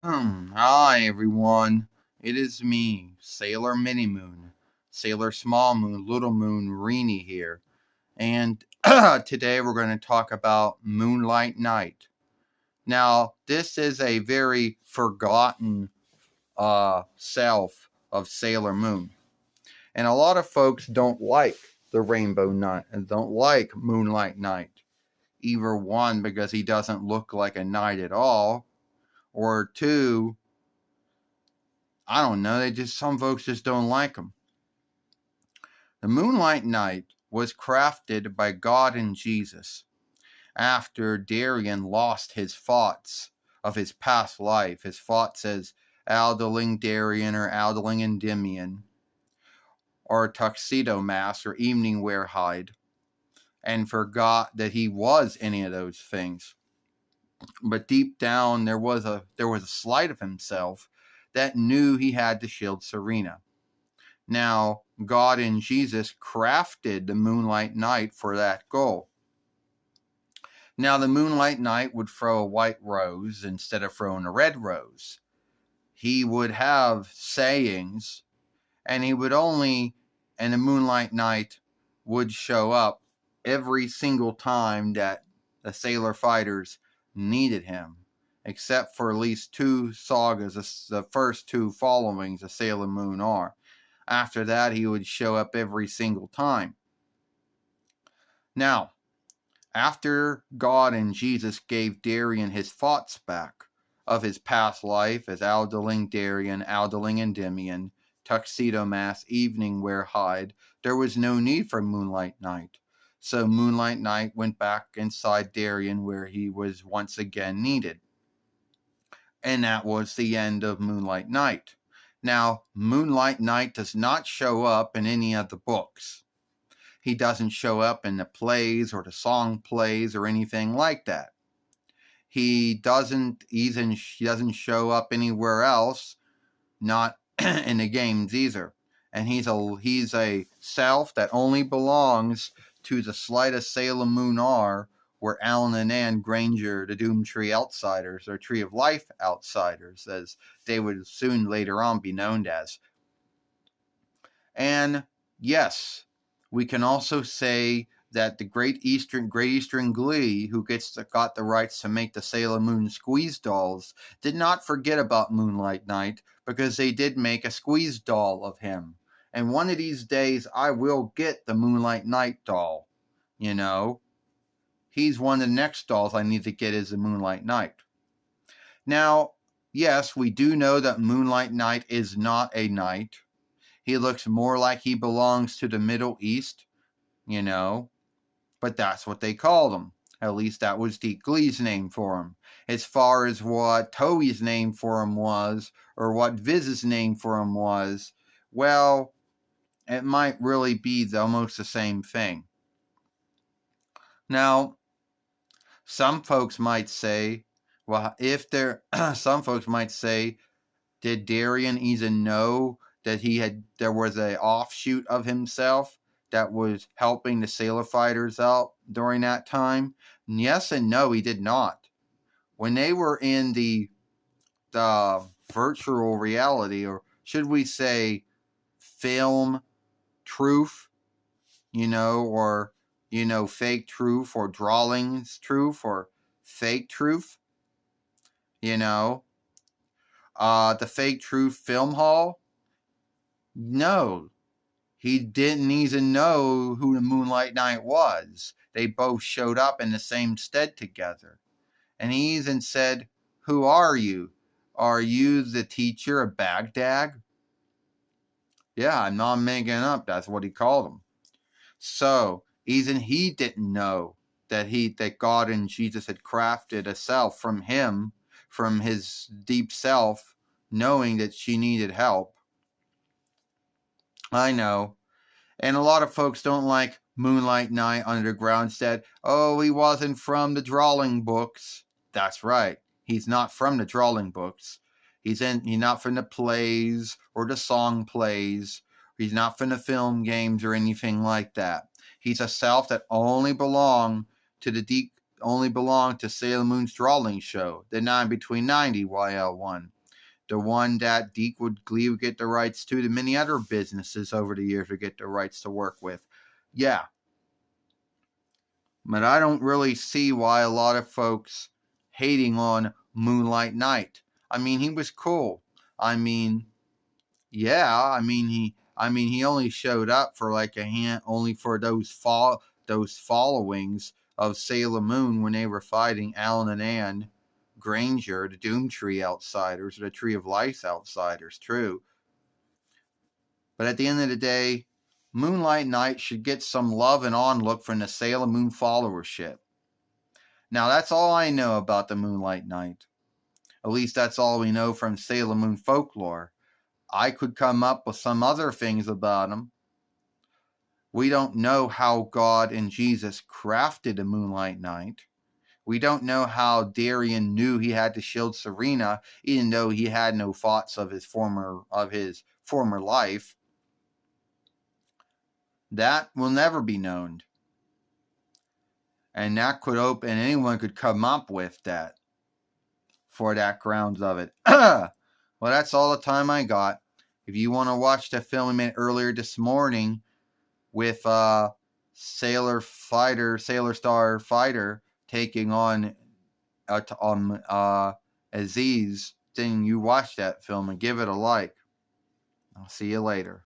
Hi everyone. It is me, Sailor Mini Moon, Sailor Small Moon, Little Moon, Reenie here. And today we're going to talk about Moonlight Night. Now, this is a very forgotten self of Sailor Moon. And a lot of folks don't like the Rainbow Night and don't like Moonlight Night. Either one, because he doesn't look like a knight at all, or two, I don't know. Some folks just don't like him. The Moonlight Night was crafted by God and Jesus after Darien lost his thoughts of his past life. His thoughts as Aldeling Darien or Aldeling Endymion or Tuxedo Mask or Evening Wear Hide, and forgot that he was any of those things. But deep down there was a slight of himself that knew he had to shield Serena. Now, God and Jesus crafted the Moonlight Night for that goal. Now, the Moonlight Night would throw a white rose instead of throwing a red rose. He would have sayings, and the Moonlight Night would show up every single time that the Sailor Fighters needed him, except for at least two sagas, the first two followings of Sailor Moon are. After that, he would show up every single time. Now, after God and Jesus gave Darien his thoughts back of his past life as Aldeling Darien, Aldeling Endymion, Tuxedo Mask, Evening Wear Hide, there was no need for Moonlight Night. So Moonlight Night went back inside Darien where he was once again needed. And that was the end of Moonlight Night. Now, Moonlight Night does not show up in any of the books. He doesn't show up in the plays or the song plays or anything like that. He doesn't show up anywhere else, not in the games either. And he's a self that only belongs to the slightest Sailor Moon R, where Alan and Anne Granger, the Doom Tree Outsiders, or Tree of Life Outsiders, as they would soon later on be known as. And yes, we can also say that the Great Eastern Glee, who got the rights to make the Sailor Moon squeeze dolls, did not forget about Moonlight Night, because they did make a squeeze doll of him. And one of these days, I will get the Moonlight Night doll. He's one of the next dolls I need to get is the Moonlight Night. Now, yes, we do know that Moonlight Night is not a knight. He looks more like he belongs to the Middle East, but that's what they called him. At least that was Deep Glee's name for him. As far as what Toei's name for him was, or what Viz's name for him was, well, it might really be almost the same thing. Now, some folks might say, some folks might say, did Darien even know that there was an offshoot of himself that was helping the Sailor Fighters out during that time? Yes and no, he did not. When they were in the virtual reality, or should we say film truth, or fake truth, or drawings truth, or fake truth, the fake truth film hall, no, he didn't even know who the Moonlight Knight was. They both showed up in the same stead together. And he even said, "Who are you? Are you the teacher of Baghdad?" Yeah, I'm not making it up. That's what he called him. So, even he didn't know that God and Jesus had crafted a self from him, from his deep self, knowing that she needed help. I know. And a lot of folks don't like Moonlight Night Underground said, "Oh, he wasn't from the drawing books." That's right. He's not from the drawing books. He's not from the plays or the song plays. He's not from the film games or anything like that. He's a self that only belonged to Sailor Moon's drawing show, the 9 between 90 YL1. the one that Deke Glee would get the rights to, the many other businesses over the years would get the rights to work with. Yeah. But I don't really see why a lot of folks hating on Moonlight Night. I mean, he was cool. I mean, yeah, he only showed up for like only for those followings of Sailor Moon when they were fighting Alan and Anne Granger, the Doom Tree Outsiders, the Tree of Life Outsiders, true. But at the end of the day, Moonlight Night should get some love and onlook from the Sailor Moon followership. Now, that's all I know about the Moonlight Night. At least that's all we know from Sailor Moon folklore. I could come up with some other things about him. We don't know how God and Jesus crafted a Moonlight Night. We don't know how Darien knew he had to shield Serena, even though he had no thoughts of his former life. That will never be known. And that could open, anyone could come up with that for that grounds of it. Well, that's all the time I got. If you want to watch the film I made earlier this morning with Sailor Star Fighter taking on Aziz, then you watch that film and give it a like. I'll see you later.